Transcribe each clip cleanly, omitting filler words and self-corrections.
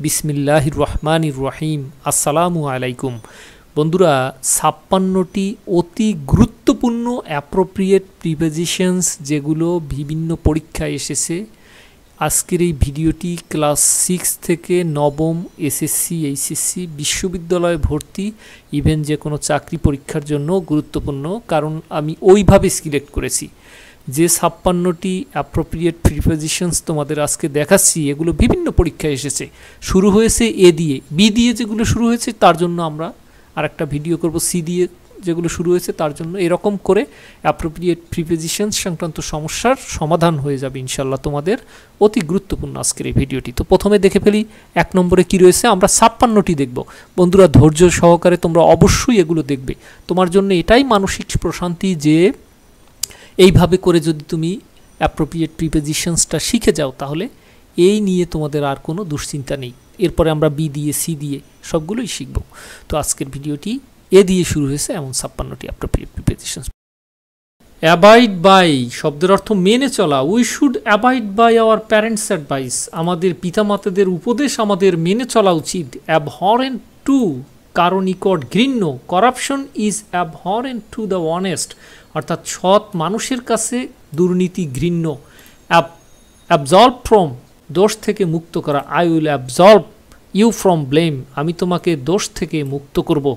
বিসমিল্লাহির রহমানির রহিম। আসসালামু আলাইকুম বন্ধুরা, 56টি অতি গুরুত্বপূর্ণ অ্যাপ্রোপ্রিয়েট প্রিপোজিশনস যেগুলো বিভিন্ন পরীক্ষায় এসেছে। আজকের এই ভিডিওটি ক্লাস 6 থেকে নবম এসএসসি, এইচএসসি, বিশ্ববিদ্যালয়ে ভর্তি, ইভেন যে কোনো চাকরি পরীক্ষার জন্য গুরুত্বপূর্ণ, কারণ আমি ওইভাবে সিলেক্ট করেছি। যে 56টি অ্যাপ্রোপ্রিয়েট প্রিপোজিশনস তোমাদের আজকে দেখাচ্ছি, এগুলো বিভিন্ন পরীক্ষায় এসেছে। শুরু হয়েছে এ দিয়ে, বি দিয়ে যেগুলো শুরু হয়েছে তার জন্য আমরা আরেকটা ভিডিও করব, সি দিয়ে যেগুলো শুরু হয়েছে তার জন্য। এরকম করে অ্যাপ্রোপ্রিয়েট প্রিপোজিশনস সংক্রান্ত সমস্যার সমাধান হয়ে যাবে ইনশাল্লাহ তোমাদের। অতি গুরুত্বপূর্ণ আজকের এই ভিডিওটি। তো প্রথমে দেখে ফেলি 1 নম্বরে কী রয়েছে। আমরা 56টি দেখব বন্ধুরা, ধৈর্য সহকারে তোমরা অবশ্যই এগুলো দেখবে। তোমার জন্য এটাই মানসিক প্রশান্তি যে এইভাবে করে যদি তুমি অ্যাপ্রোপ্রিয়েট প্রিপোজিশনসটা শিখে যাও, তাহলে এই নিয়ে তোমাদের আর কোনো দুশ্চিন্তা নেই। এরপরে আমরা বি দিয়ে, সি দিয়ে সবগুলোই শিখব। তো আজকের ভিডিওটি এ দিয়ে শুরু হয়েছে এমন 56টি অ্যাপ্রোপ্রিয়েট প্রিপোজিশনস। অ্যাবাইড বাই শব্দের অর্থ মেনে চলা। We should abide by our parents advice. আমাদের পিতামাতাদের উপদেশ আমাদের মেনে চলা উচিত। অ্যাবহরেন্ট টু, কারো নিকট ঘৃণ্য। Corruption is abhorrent to the honest, অর্থাৎ সৎ মানুষের কাছে দুর্নীতি ঘৃণ্য। অ্যাবজলভ ফ্রম, দোষ থেকে মুক্ত করা। I will absolve you from blame, আমি তোমাকে দোষ থেকে মুক্ত করব।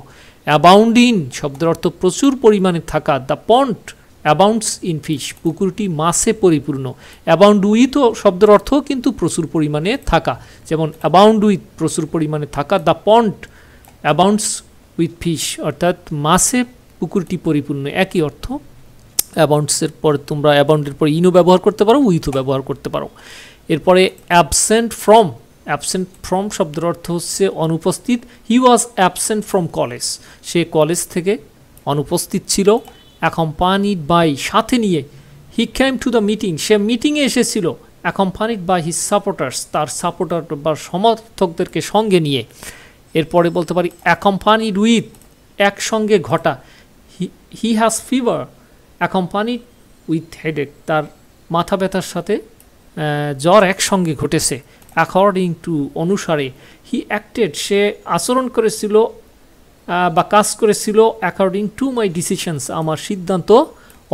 অ্যাবাউন্ড ইন শব্দের অর্থ প্রচুর পরিমাণে থাকা। The pond abounds in fish, পুকুরটি মাছে পরিপূর্ণ। অ্যাবাউন্ড উইথ শব্দের অর্থ কিন্তু প্রচুর পরিমাণে থাকা, যেমন অ্যাবাউন্ড উইথ প্রচুর পরিমাণে থাকা। The pond abounds with fish, অর্থাৎ মাছে পুকুরটি পরিপূর্ণ, একই অর্থ। অ্যাবাউন্ডসের পর তোমরা অ্যাবাউন্ডের পর ইনও ব্যবহার করতে পারো, উইথও ব্যবহার করতে পারো। এরপরে অ্যাবসেন্ট ফ্রম, অ্যাবসেন্ট ফ্রম শব্দের অর্থ হচ্ছে অনুপস্থিত। He was absent from college, সে কলেজ থেকে অনুপস্থিত ছিল। অ্যাকম্পানিড বাই, সাথে নিয়ে। He came to the meeting, সে মিটিংয়ে এসেছিল। অ্যাকম্পানিড বাই হিজ সাপোর্টার্স, তার সাপোর্টার বা সমর্থকদেরকে সঙ্গে নিয়ে। এরপরে বলতে পারি অ্যাকম্পানিড উইথ, একসঙ্গে ঘটা। He has fever accompanied with headache, তার মাথা ব্যথার সাথে জ্বর একসঙ্গে ঘটেছে। অ্যাকর্ডিং টু, অনুসারে। হি অ্যাক্টেড, সে আচরণ করেছিল বা কাজ করেছিল। অ্যাকর্ডিং টু মাই ডিসিশনস, আমার সিদ্ধান্ত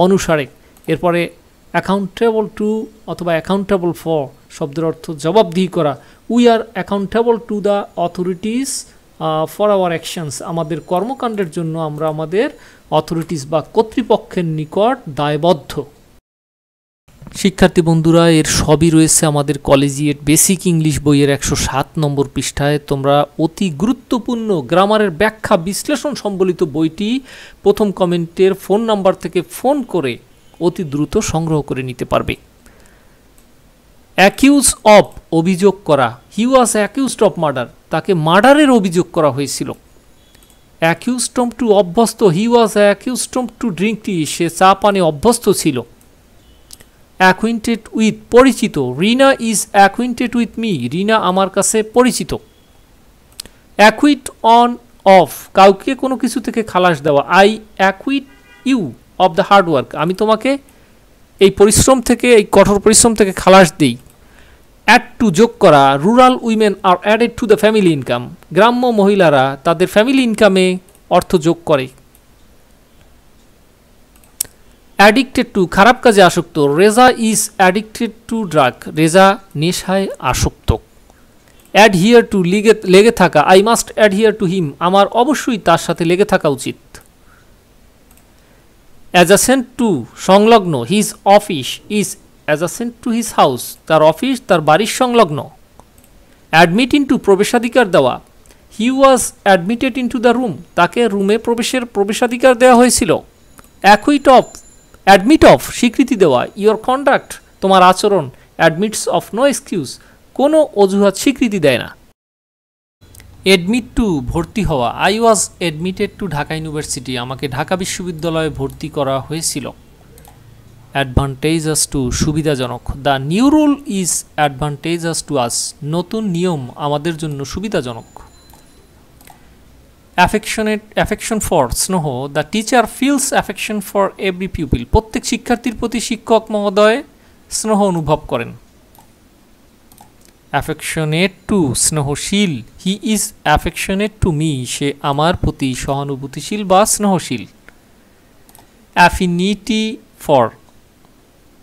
অনুসারে। এরপরে অ্যাকাউন্টেবল টু অথবা অ্যাকাউন্টেবল ফর শব্দের অর্থ জবাবদিহি করা। We are accountable to the authorities for our actions, আমাদের কর্মকাণ্ডের জন্য আমরা আমাদের অথরিটিস বা কর্তৃপক্ষের নিকট দায়বদ্ধ। শিক্ষার্থী বন্ধুরা, এর সবই রয়েছে আমাদের কলেজিয়েট বেসিক ইংলিশ বইয়ের 107 নম্বর পৃষ্ঠায়। তোমরা অতি গুরুত্বপূর্ণ গ্রামারের ব্যাখ্যা বিশ্লেষণ সম্বলিত বইটি প্রথম কমেন্টের ফোন নাম্বার থেকে ফোন করে অতি দ্রুত সংগ্রহ করে নিতে পারবে। অ্যাকিউজ অফ, অভিযোগ করা। He was accused of murder, তাকে মার্ডারের অভিযোগ করা হয়েছিল। অ্যাকিউজড টু, অভ্যস্ত। He was accused to drink tea, সে চা পানে অভ্যস্ত ছিল। অ্যাকুইন্টেড উইথ, পরিচিত। Rina is acquainted with me, Rina আমার কাছে পরিচিত। অ্যাকুইট অন অফ, কাউকে কোনো কিছু থেকে খালাস দেওয়া। I acquit you of the hard work, আমি তোমাকে এই পরিশ্রম থেকে, এই কঠোর পরিশ্রম থেকে খালাস দিই। অ্যাড টু, যোগ করা। Rural women are added to the family income, গ্রাম্য মহিলারা তাদের ফ্যামিলি ইনকামে অর্থ যোগ করে। অ্যাডিক্টেড টু, খারাপ কাজে আসক্ত। Reza is addicted to drug, Reza নেশায় আসক্ত। অ্যাডহিয়ার টু, লেগে থাকা। I must adhere to him, আমার অবশ্যই তার সাথে লেগে থাকা উচিত। অ্যাডজাসেন্ট টু, সংলগ্ন। His office is adjacent to his house, তার অফিস তার বাড়ির সংলগ্ন। অ্যাডমিট ইন টু, প্রবেশাধিকার দেওয়া। He was admitted in to the room, তাকে রুমে প্রবেশের প্রবেশাধিকার দেওয়া হয়েছিল। অ্যাকুইট অফ, অ্যাডমিট অফ, স্বীকৃতি দেওয়া। ইয়োর কন্ডাক্ট, তোমার আচরণ। অ্যাডমিটস অফ, নো এক্সকিউজ, কোনো অজুহাত স্বীকৃতি দেয় না। এডমিট টু, ভর্তি হওয়া। I was admitted to Dhaka university, আমাকে ঢাকা বিশ্ববিদ্যালয়ে ভর্তি করা হয়েছিল। অ্যাডভান্টেজাস টু, সুবিধাজনক। The new rule is advantageous to us, নতুন নিয়ম আমাদের জন্য সুবিধাজনক। অ্যাফেকশন ফর, স্নেহ। The teacher feels affection for every pupil, প্রত্যেক শিক্ষার্থীর প্রতি শিক্ষক মহোদয় স্নেহ অনুভব করেন। অ্যাফেকশনেট টু স্নেহশীল, he is affectionate to me, সে আমার প্রতি সহানুভূতিশীল বা স্নেহশীল। অ্যাফিনিটি ফর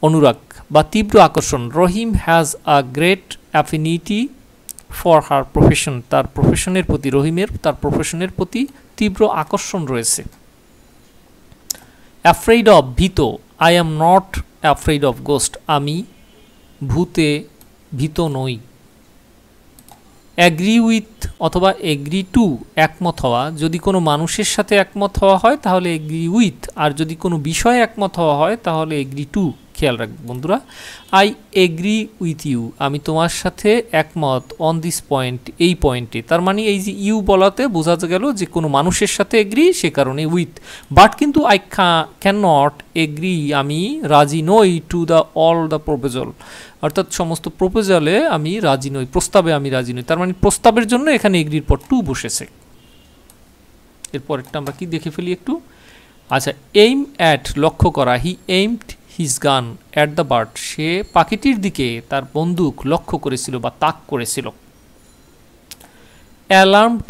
অনুরাগ বা তীব্র আকর্ষণ, Rahim has a great affinity for her profession, তার প্রফেশনের প্রতি, রহিমের তার প্রফেশনের প্রতি তীব্র আকর্ষণ রয়েছে। অ্যাফ্রেইড অফ ভীত, I am not afraid of ghost, আমি ভূতে ভীত নই। অ্যাগ্রি উইথ অথবা এগ্রি টু একমত হওয়া, যদি কোনো মানুষের সাথে একমত হওয়া হয় তাহলে এগ্রি উইথ, আর যদি কোনো বিষয়ে একমত হওয়া হয় তাহলে এগ্রি টু। খেয়াল রাখবে বন্ধুরা, আই এগ্রি উইথ ইউ, আমি তোমার সাথে একমত অন দিস পয়েন্ট, এই পয়েন্টে। তার মানে এই যে ইউ বলাতে বোঝা গেল যে কোনো মানুষের সাথে এগ্রি, সে কারণে উইথ। বাট কিন্তু আই ক্যান নট এগ্রি, আমি রাজি নই to the all the proposal, অর্থাৎ সমস্ত প্রপোজালে আমি রাজি নই, প্রস্তাবে আমি রাজি নই। তার মানে প্রস্তাবের জন্য এখানে এগ্রির পর টু বসেছে। এরপরেরটা আমরা কি দেখে ফেলি একটু। আচ্ছা, এইম অ্যাট লক্ষ্য করা, হি এইমড হিজ গান অ্যাট দ্য বার্ড, সে পাখিটির দিকে তার বন্দুক লক্ষ্য করেছিল বা তাক করেছিল। অ্যালার্মড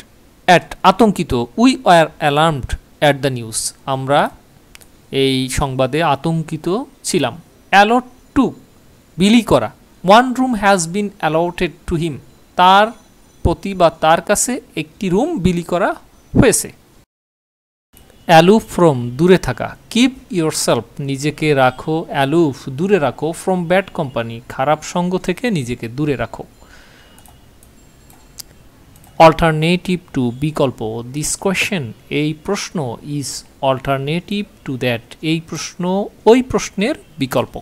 অ্যাট আতঙ্কিত, we are alarmed at the news, আমরা এই সংবাদে আতঙ্কিত ছিলাম। অ্যালট টু বিলি করা, one room has been allotted to him, তার প্রতি বা তার কাছে একটি রুম বিলি করা হয়েছে। অ্যালুফ ফ্রম দূরে থাকা, কিপ ইয়োরসেলফ নিজেকে রাখো, অ্যালুফ দূরে রাখো, ফ্রম ব্যাড কোম্পানি খারাপ সঙ্গ থেকে নিজেকে দূরে রাখো। অল্টারনেটিভ টু বিকল্প, দিস কোয়েশ্চেন এই প্রশ্ন, ইজ অল্টারনেটিভ টু দ্যাট এই প্রশ্ন ওই প্রশ্নের বিকল্প।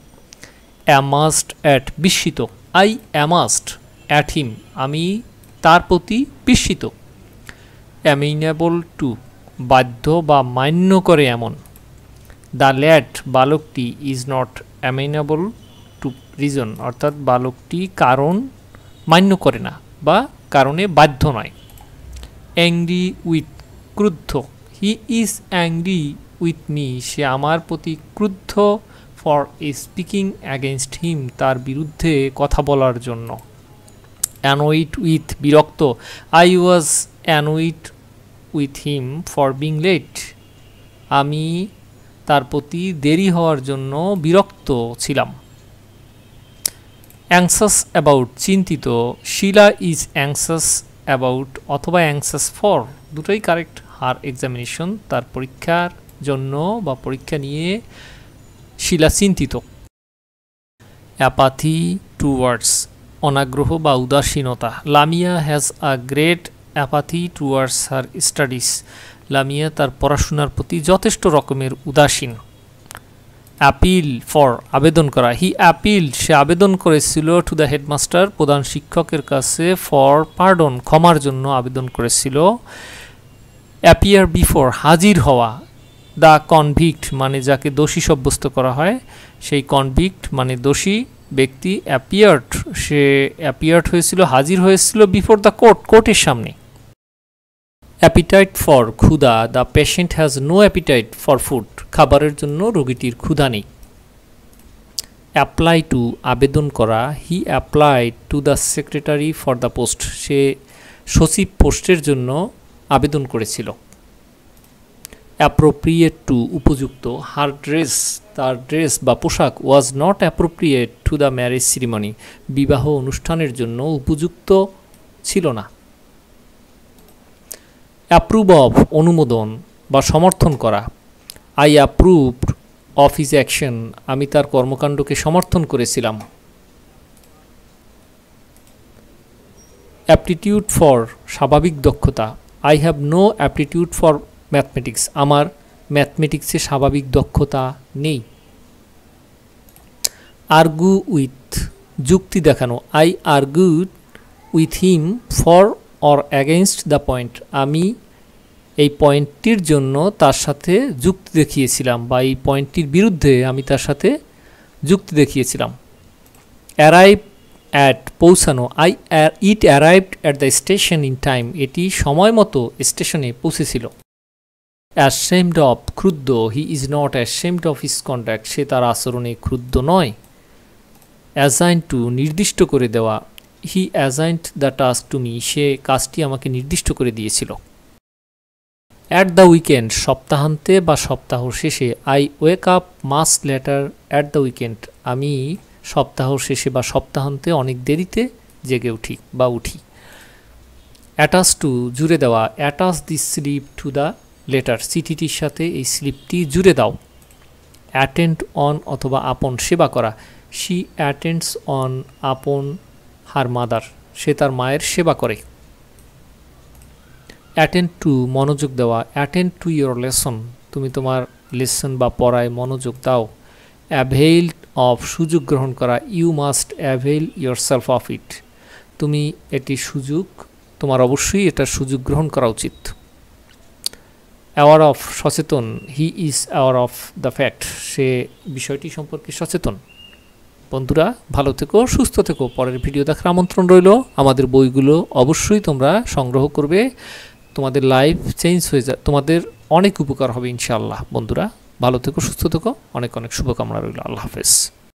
অ্যামাস্ট অ্যাট বিস্মিত, আই অ্যামাস্ট অ্যাট হিম আমি তার প্রতি বিস্মিত। অ্যামিনেবল টু বাধ্য বা মান্য করে এমন। দ্য ল্যাড বালকটি is not amenable to reason, অর্থাৎ বালকটি কারণ মান্য করে না বা কারণে বাধ্য নয়। অ্যাংরি উইথ ক্রুদ্ধ, he is angry with me সে আমার প্রতি ক্রুদ্ধ। ফর স্পিকিং অ্যাগেনস্ট হিম তার বিরুদ্ধে কথা বলার জন্য। অ্যানয়েড উইথ বিরক্ত, I was annoyed with him for being late আমি তার প্রতি দেরি হওয়ার জন্য বিরক্ত ছিলাম। অ্যাংসাস অ্যাবাউট চিন্তিত, শিলা ইজ অ্যাংসাস অ্যাবাউট অথবা অ্যাংসাস ফর দুটোই কারেক্ট। হার এক্সামিনেশন তার পরীক্ষার জন্য বা পরীক্ষা নিয়ে শিলা চিন্তিত। অ্যাপাথি টুয়ার্ডস অনাগ্রহ বা উদাসীনতা, Lamia has a great apathy towards her studies Lamia তার পড়াশোনার প্রতি যথেষ্ট রকমের উদাসীন। অ্যাপিল ফর আবেদন করা, হি অ্যাপিল সে আবেদন করেছিল টু দ্য হেডমাস্টার প্রধান শিক্ষকের কাছে, ফর পার্ডন ক্ষমার জন্য আবেদন করেছিল। অ্যাপিয়ার বিফোর হাজির হওয়া, দ্য কনভিক্ট মানে যাকে দোষী সাব্যস্ত করা হয় সেই কনভিক্ট মানে দোষী ব্যক্তি। অ্যাপিয়ার্ড সে অ্যাপিয়ার্ড হয়েছিল হাজির হয়েছিল বিফোর দ্য কোর্ট কোর্টের সামনে। অ্যাপিটাইট ফর ক্ষুধা, the patient has no appetite for food খাবারের জন্য রোগীটির ক্ষুধা নেই। অ্যাপ্লাই টু আবেদন করা, he applied to the secretary for the post সে সচিব পোস্টের জন্য আবেদন করেছিল। অ্যাপ্রোপ্রিয়েট টু উপযুক্ত, হার ড্রেস তার ড্রেস বা পোশাক was not appropriate to the marriage ceremony বিবাহ অনুষ্ঠানের জন্য উপযুক্ত ছিল না। অ্যাপ্রুভ অফ অনুমোদন বা সমর্থন করা, I approved of his action আমি তার কর্মকাণ্ডকে সমর্থন করেছিলাম। অ্যাপটিটিউড ফর স্বাভাবিক দক্ষতা, I have no aptitude for mathematics আমার ম্যাথমেটিক্সে স্বাভাবিক দক্ষতা নেই। আর্গু উইথ যুক্তি দেখানো, I argued with him for or against the point আমি এই পয়েন্টটির জন্য তার সাথে যুক্তি দেখিয়েছিলাম বা এই পয়েন্টটির বিরুদ্ধে আমি তার সাথে যুক্তি দেখিয়েছিলাম। অ্যারাইভ অ্যাট পৌঁছানো, it arrived at the station in time এটি সময় মতো স্টেশনে পৌঁছেছিল। অ্যাশেমড অফ ক্রুদ্ধ, he is not ashamed of his conduct সে তার আচরণে ক্রুদ্ধ নয়। অ্যাসাইন টু নির্দিষ্ট করে দেওয়া, he assigned the task to me, সে কাজটি আমাকে নির্দিষ্ট করে দিয়েছিল। অ্যাট দ্য উইকেন্ড, সপ্তাহান্তে বা সপ্তাহ শেষে। I wake up much later at the weekend, আমি সপ্তাহ শেষে বা সপ্তাহান্তে অনেক দেরিতে জেগে উঠি বা উঠি। অ্যাটাচ টু, জুড়ে দেওয়া। Attach the slip to the letter, চিঠিটির সাথে এই স্লিপটি জুড়ে দাও। অ্যাটেন্ড অন অথবা আপন, সেবা করা। শি অ্যাটেন্ডস অন আপন হার মাদার, সে তার মায়ের সেবা করে। অ্যাটেন্ড টু, মনোযোগ দেওয়া। অ্যাটেন্ড টু ইয়োর লেসন, তুমি তোমার লেসন বা পড়ায় মনোযোগ দাও। অ্যাভেইল অফ, সুযোগ গ্রহণ করা। You must avail yourself of it, তুমি এটি সুযোগ, তোমার অবশ্যই এটার সুযোগ গ্রহণ করা উচিত। অ্যাওয়ার অফ, সচেতন। He is aware of the fact, সে বিষয়টি সম্পর্কে সচেতন। বন্ধুরা ভালো থেকো, সুস্থ থেকো। পরের ভিডিও দেখার আমন্ত্রণ রইল। আমাদের বইগুলো অবশ্যই তোমরা সংগ্রহ করবে, তোমাদের লাইফ চেঞ্জ হয়ে যায়, তোমাদের অনেক উপকার হবে ইনশাআল্লাহ। বন্ধুরা ভালো থেকো, সুস্থ থেকো, অনেক অনেক শুভকামনা রইল। আল্লাহ হাফেজ।